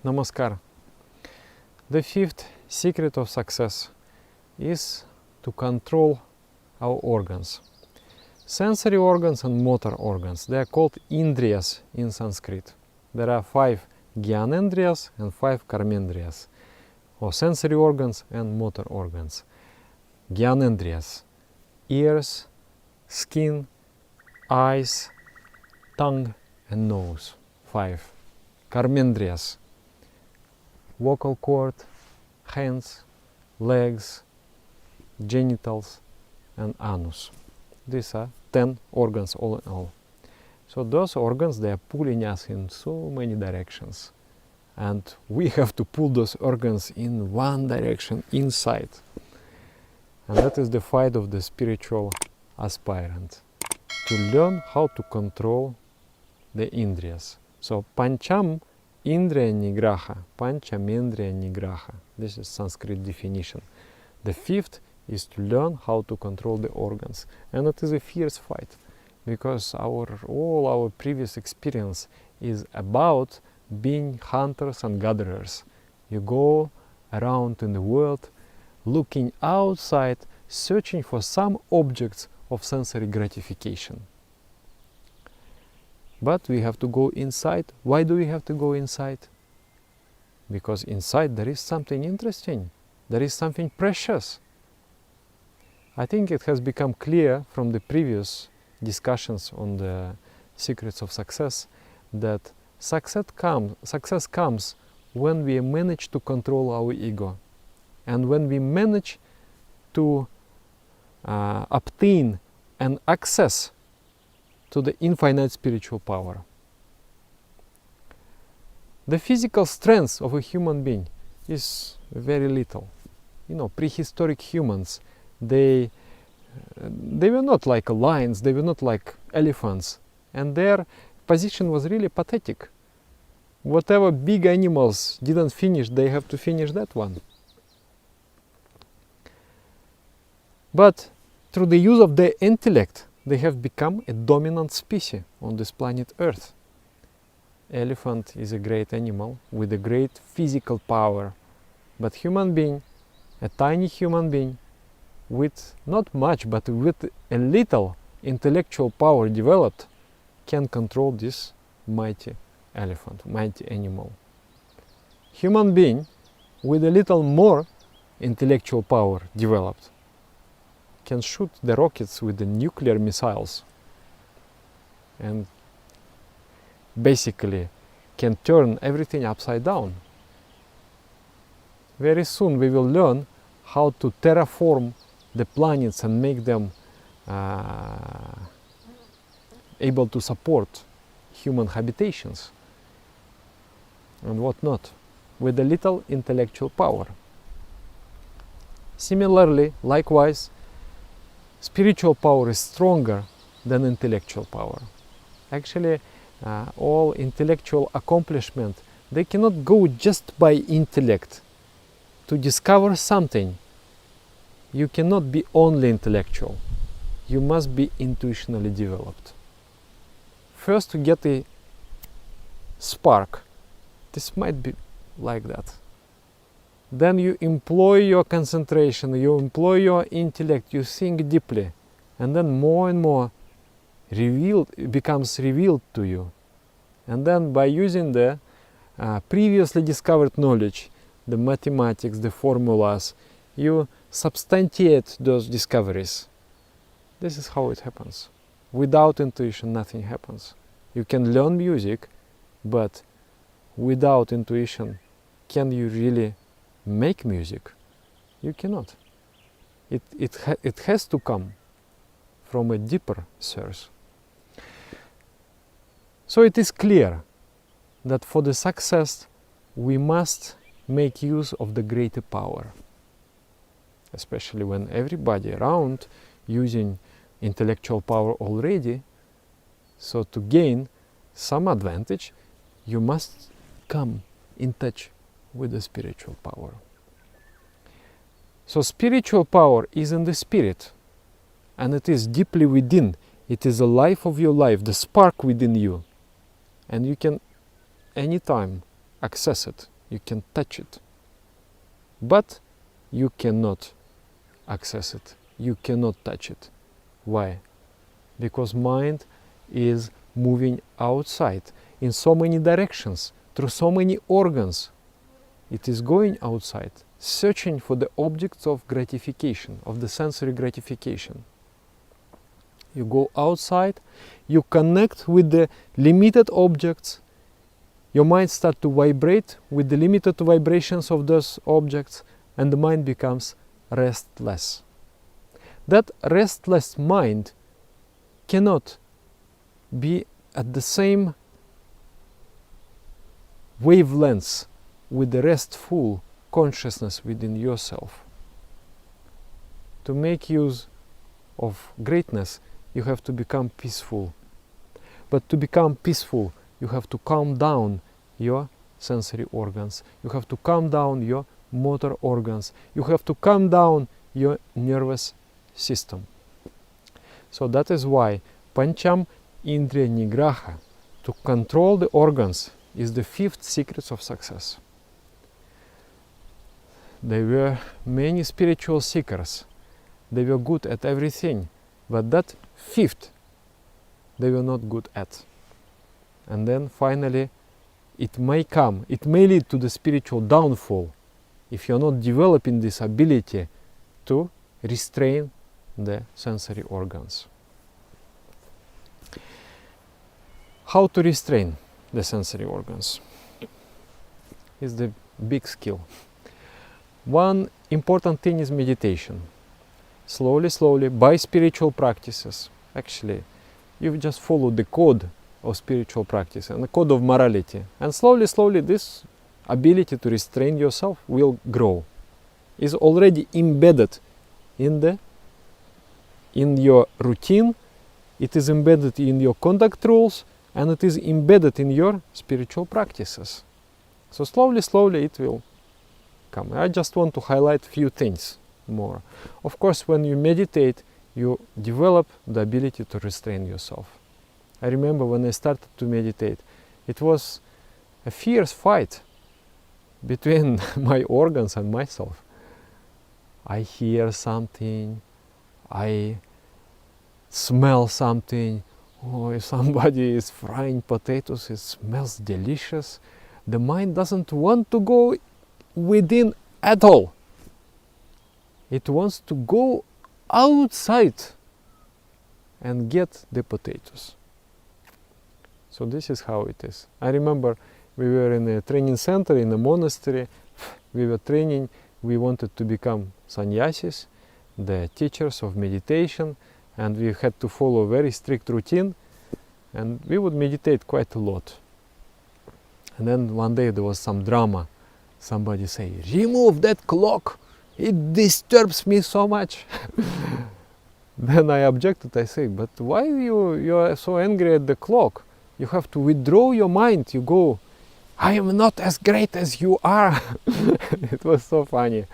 Namaskar. The fifth secret of success is to control our organs. Sensory organs and motor organs, they are called indriyas in Sanskrit. There are 5 gyanendriyas and 5 karmendriyas, or sensory organs and motor organs. Gyanendriyas, ears, skin, eyes, tongue and nose, 5. Karmendriyas, vocal cord, hands, legs, genitals and anus. These are 10 organs all in all. So those organs, they are pulling us in so many directions. And we have to pull those organs in one direction, inside. And that is the fight of the spiritual aspirant. To learn how to control the indriyas. So pancham indriya nigraha, panchamendriya nigraha. This is Sanskrit definition. The fifth is to learn how to control the organs. And it is a fierce fight, because all our previous experience is about being hunters and gatherers. You go around in the world looking outside, searching for some objects of sensory gratification. But we have to go inside. Why do we have to go inside? Because inside there is something interesting. There is something precious. I think it has become clear from the previous discussions on the secrets of success that success comes when we manage to control our ego, and when we manage to obtain an access to the infinite spiritual power. The physical strength of a human being is very little. You know, prehistoric humans, they were not like lions, they were not like elephants, and their position was really pathetic. Whatever big animals didn't finish, they have to finish that one. But through the use of their intellect, they have become a dominant species on this planet Earth. Elephant is a great animal with a great physical power, but human being, a tiny human being, with not much but with a little intellectual power developed, can control this mighty elephant, mighty animal. Human being with a little more intellectual power developed can shoot the rockets with the nuclear missiles and basically can turn everything upside down. Very soon we will learn how to terraform the planets and make them able to support human habitations and whatnot with a little intellectual power. Similarly, likewise, spiritual power is stronger than intellectual power. Actually, all intellectual accomplishment, they cannot go just by intellect. To discover something, you cannot be only intellectual. You must be intuitionally developed. First, to get a spark, this might be like that. Then you employ your concentration, you employ your intellect, you think deeply, and then more and more becomes revealed to you. And then by using the previously discovered knowledge, the mathematics, the formulas, you substantiate those discoveries. This is how it happens. Without intuition, nothing happens. You can learn music, but without intuition, can you really make music? You cannot. It has to come from a deeper source. So it is clear that for the success we must make use of the greater power, especially when everybody around using intellectual power already. So to gain some advantage, you must come in touch with the spiritual power. So spiritual power is in the spirit, and it is deeply within. It is the life of your life, the spark within you. And you can anytime access it, you can touch it, but you cannot access it, you cannot touch it. Why? Because mind is moving outside in so many directions, through so many organs. It is going outside, searching for the objects of gratification, of the sensory gratification. You go outside, you connect with the limited objects, your mind starts to vibrate with the limited vibrations of those objects, and the mind becomes restless. That restless mind cannot be at the same wavelengths with the restful consciousness within yourself. To make use of greatness, you have to become peaceful. But to become peaceful, you have to calm down your sensory organs. You have to calm down your motor organs. You have to calm down your nervous system. So that is why Pancham Indriya Nigraha, to control the organs, is the fifth secret of success. There were many spiritual seekers. They were good at everything, but that fifth they were not good at. And then finally it may lead to the spiritual downfall if you're not developing this ability to restrain the sensory organs. How to restrain the sensory organs is the big skill. One important thing is meditation. Slowly, by spiritual practices. Actually, you just follow the code of spiritual practice and the code of morality. And slowly, this ability to restrain yourself will grow. Is already embedded in your routine, it is embedded in your conduct rules, and it is embedded in your spiritual practices. So slowly it will come. I just want to highlight a few things more. Of course, when you meditate, you develop the ability to restrain yourself. I remember when I started to meditate, it was a fierce fight between my organs and myself. I hear something, I smell something. Oh, if somebody is frying potatoes, it smells delicious. The mind doesn't want to go within at all. It wants to go outside and get the potatoes. So this is how it is. I remember we were in a training center in a monastery. We were training. We wanted to become sannyasis, the teachers of meditation, and we had to follow a very strict routine, and we would meditate quite a lot. And then one day there was some drama. Somebody say, "Remove that clock, it disturbs me so much." Then I objected. I say, "But why you are so angry at the clock? You have to withdraw your mind. You go, I am not as great as you are." It was so funny.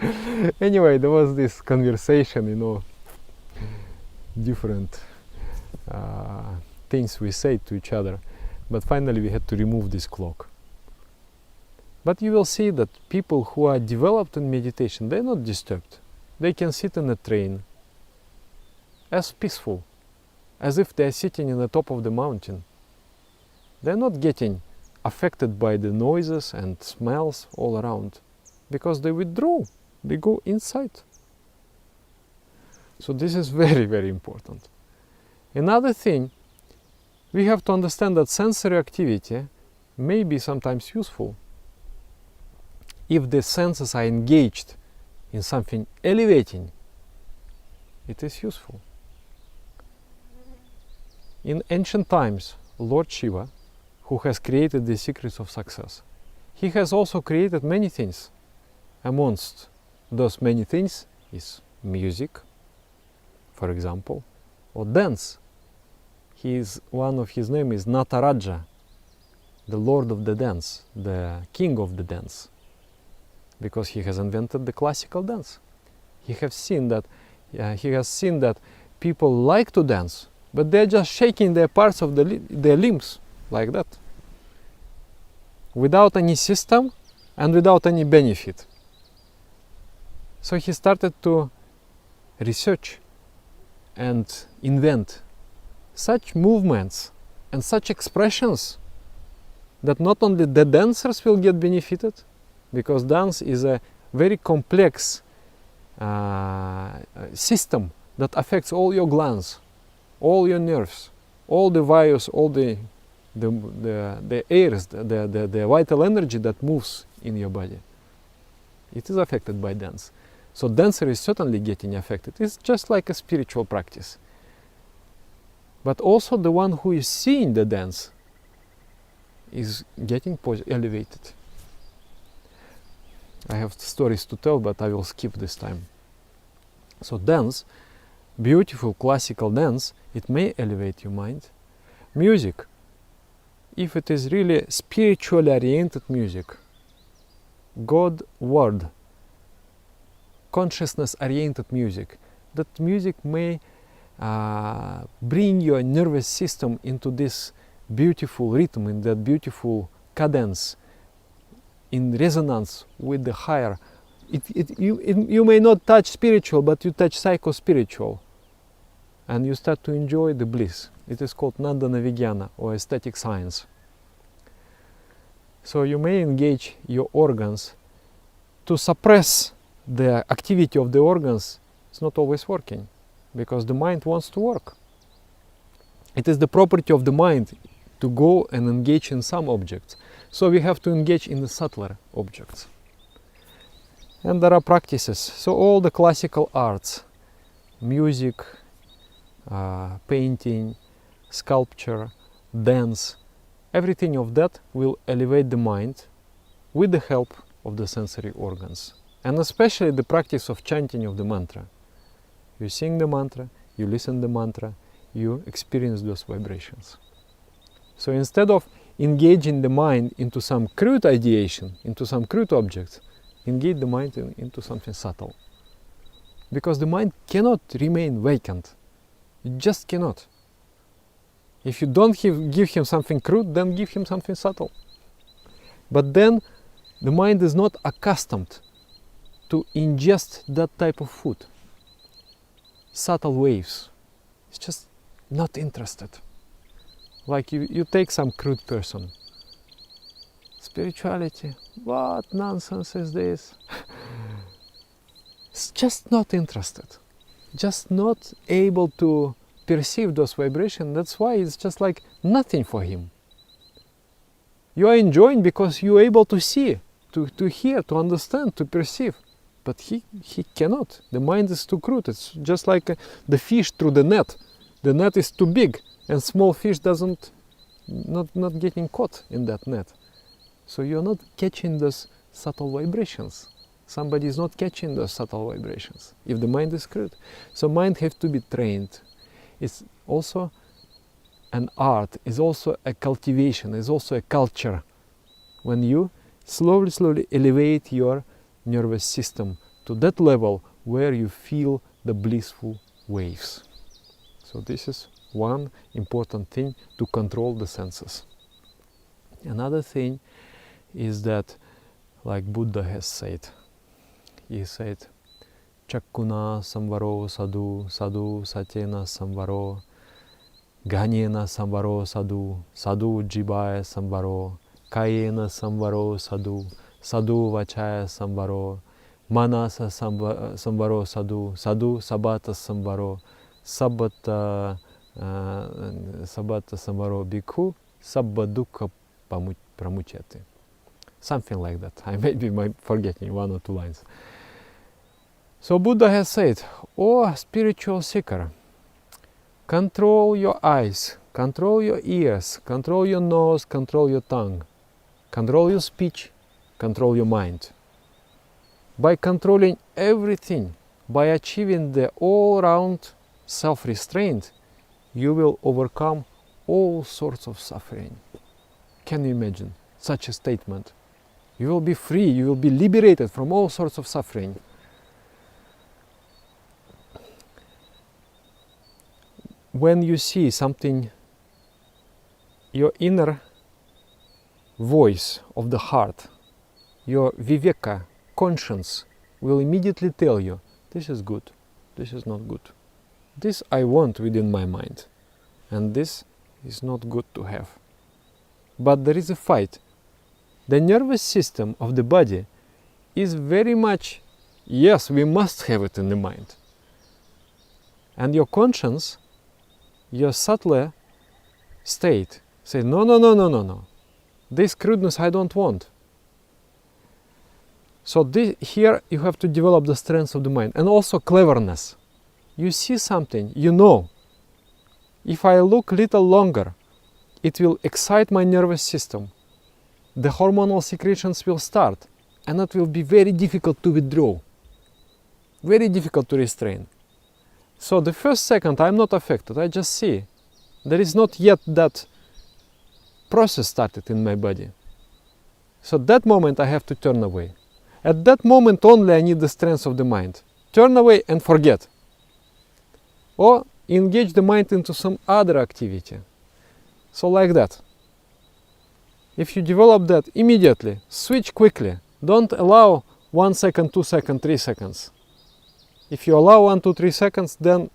Anyway, there was this conversation, different things we say to each other. But finally we had to remove this clock. But you will see that people who are developed in meditation, they're not disturbed. They can sit in a train as peaceful, as if they're sitting in the top of the mountain. They're not getting affected by the noises and smells all around, because they withdraw, they go inside. So this is very, very important. Another thing, we have to understand that sensory activity may be sometimes useful if the senses are engaged in something elevating. It is useful. In ancient times, Lord Shiva, who has created the secrets of success, he has also created many things. Amongst those many things is music, for example, or dance. One of his name is Nataraja, the Lord of the dance, the King of the dance, because he has invented the classical dance. He has seen that people like to dance, but they're just shaking their parts of their limbs like that. without any system and without any benefit. So he started to research and invent such movements and such expressions that not only the dancers will get benefited, because dance is a very complex system that affects all your glands, all your nerves, all the virus, all the airs, the vital energy that moves in your body. It is affected by dance. So dancer is certainly getting affected. It's just like a spiritual practice. But also the one who is seeing the dance is getting elevated. I have stories to tell, but I will skip this time. So dance, beautiful classical dance, it may elevate your mind. Music, if it is really spiritually oriented music, God word, consciousness oriented music, that music may bring your nervous system into this beautiful rhythm, in that beautiful cadence, in resonance with the higher. You may not touch spiritual, but you touch psycho-spiritual, and you start to enjoy the bliss. It is called Nandana Vigyana, or aesthetic science. So you may engage your organs. To suppress the activity of the organs is not always working, because the mind wants to work. It is the property of the mind to go and engage in some objects. So we have to engage in the subtler objects. And there are practices. So all the classical arts, music, painting, sculpture, dance, everything of that will elevate the mind with the help of the sensory organs. And especially the practice of chanting of the mantra. You sing the mantra, you listen the mantra, you experience those vibrations. So instead of engaging the mind into some crude ideation, into some crude objects, engage the mind into something subtle. Because the mind cannot remain vacant. It just cannot. If you don't give him something crude, then give him something subtle. But then the mind is not accustomed to ingest that type of food. Subtle waves. It's just not interested. Like you take some crude person. Spirituality, what nonsense is this? It's just not interested. Just not able to perceive those vibrations. That's why it's just like nothing for him. You are enjoying because you are able to see, to hear, to understand, to perceive. But he cannot. The mind is too crude. It's just like the fish through the net. The net is too big, and small fish not getting caught in that net. So you're not catching those subtle vibrations. Somebody is not catching those subtle vibrations if the mind is crude. So mind has to be trained. It's also an art, it's also a cultivation, it's also a culture. When you slowly elevate your nervous system to that level where you feel the blissful waves. So this is one important thing to control the senses. Another thing is that, like Buddha has said, he said, Chakkuna samvaro sadhu, sadhu satyena samvaro, Ghanena samvaro sadhu, sadhu jibaya samvaro, Kayena samvaro sadhu, sadhu vachaya samvaro, Manasa samvaro sadhu, sadhu sabata samvaro, Sabata samvaro bhikkhu, sabba dukkha pramuchyate. Something like that. I may be forgetting one or two lines. So Buddha has said, "O spiritual seeker, control your eyes, control your ears, control your nose, control your tongue, control your speech, control your mind. By controlling everything, by achieving the all-round self-restraint, you will overcome all sorts of suffering." Can you imagine such a statement? You will be free, you will be liberated from all sorts of suffering. When you see something, your inner voice of the heart, your viveka, conscience, will immediately tell you, this is good, this is not good. This I want within my mind, and this is not good to have. But there is a fight. The nervous system of the body is very much, yes, we must have it in the mind. And your conscience, your subtler state, says, no, no, no, no, no, no. This crudeness I don't want. So here you have to develop the strength of the mind and also cleverness. You see something, you know, if I look little longer, it will excite my nervous system. The hormonal secretions will start, and it will be very difficult to withdraw, very difficult to restrain. So the first second I'm not affected, I just see. There is not yet that process started in my body. So that moment I have to turn away. At that moment only I need the strength of the mind. Turn away and forget. Or engage the mind into some other activity. So like that. If you develop that immediately, switch quickly. Don't allow 1 second, 2 seconds, 3 seconds. If you allow 1, 2, 3 seconds, then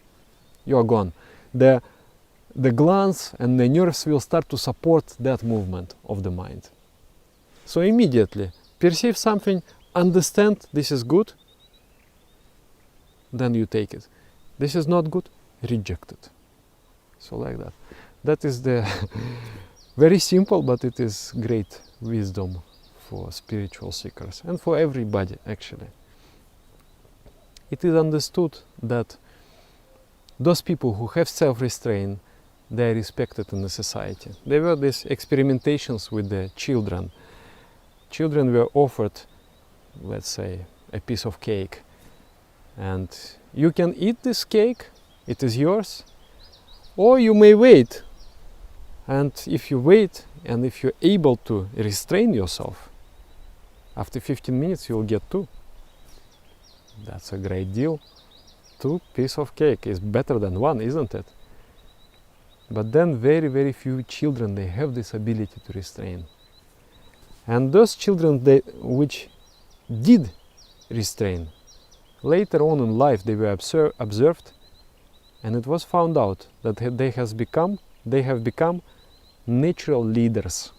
you're gone. The glands and the nerves will start to support that movement of the mind. So immediately, perceive something, understand this is good, then you take it. This is not good, reject it. So like that. That is the very simple, but it is great wisdom for spiritual seekers and for everybody actually. It is understood that those people who have self-restraint, they are respected in the society. There were these experimentations with the children. Children were offered, let's say, a piece of cake, and you can eat this cake, it is yours, or you may wait. And if you wait, and if you're able to restrain yourself, after 15 minutes you will get 2. That's a great deal. 2 pieces of cake is better than 1, isn't it? But then very, very few children, they have this ability to restrain. And those children which did restrain, later on in life they were observed, and it was found out that they have become natural leaders.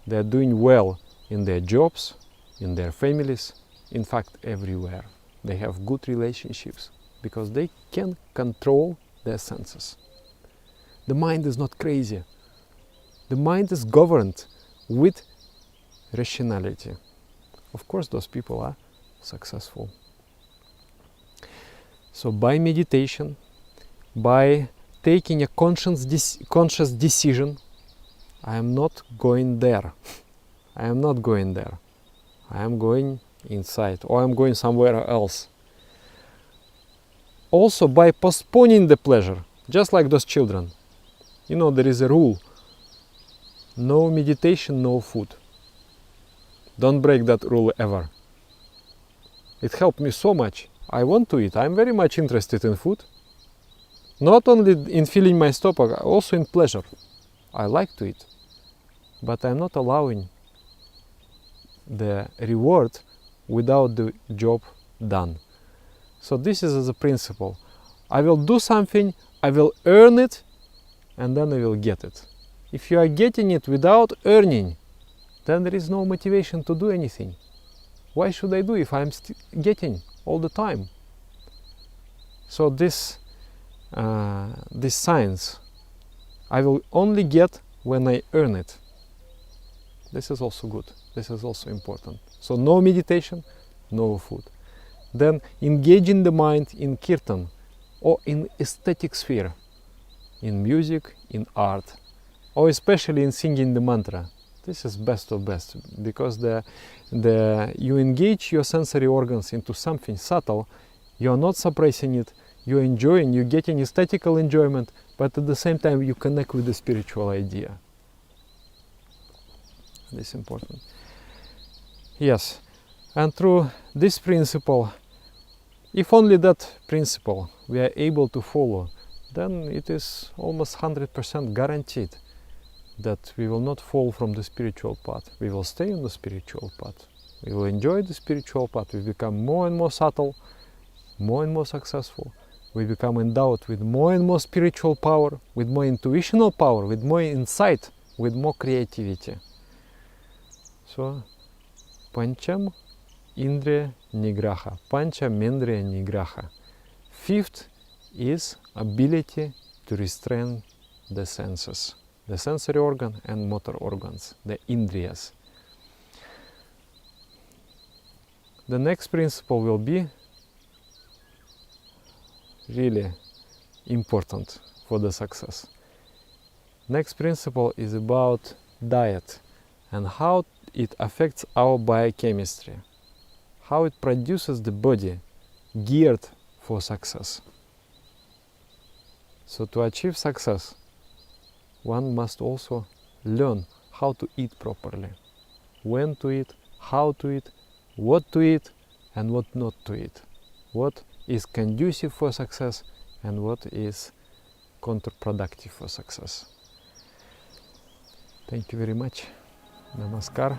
They are doing well in their jobs, in their families, in fact everywhere. They have good relationships because they can control their senses. The mind is not crazy. The mind is governed with rationality. Of course, those people are successful. So by meditation, by taking a conscious decision, I am not going there. I am not going there. I am going inside, or I am going somewhere else. Also by postponing the pleasure, just like those children. You know, there is a rule. No meditation, no food. Don't break that rule ever. It helped me so much. I want to eat. I'm very much interested in food. Not only in filling my stomach, also in pleasure. I like to eat. But I'm not allowing the reward without the job done. So this is the principle. I will do something, I will earn it, and then I will get it. If you are getting it without earning, then there is no motivation to do anything. Why should I do if I'm getting all the time? So this science, I will only get when I earn it. This is also good. This is also important. So no meditation, no food. Then engaging the mind in kirtan or in aesthetic sphere, in music, in art, or especially in singing the mantra. This is best of best, because you engage your sensory organs into something subtle. You are not suppressing it. You're enjoying. You're getting aesthetical enjoyment, but at the same time you connect with the spiritual idea. This is important. Yes, and through this principle, if only that principle we are able to follow, then it is almost 100% guaranteed that we will not fall from the spiritual path. We will stay on the spiritual path. We will enjoy the spiritual path. We become more and more subtle, more and more successful. We become endowed with more and more spiritual power, with more intuitional power, with more insight, with more creativity. So, Pancham Indriya Nigraha, Pancham Indriya Nigraha. Fifth is ability to restrain the senses, the sensory organ and motor organs, the Indriyas. The next principle will be really important for the success. Next principle is about diet and how it affects our biochemistry, how it produces the body geared for success. So to achieve success, one must also learn how to eat properly, when to eat, how to eat, what to eat and what not to eat, what is conducive for success and what is counterproductive for success. Thank you very much. Namaskar.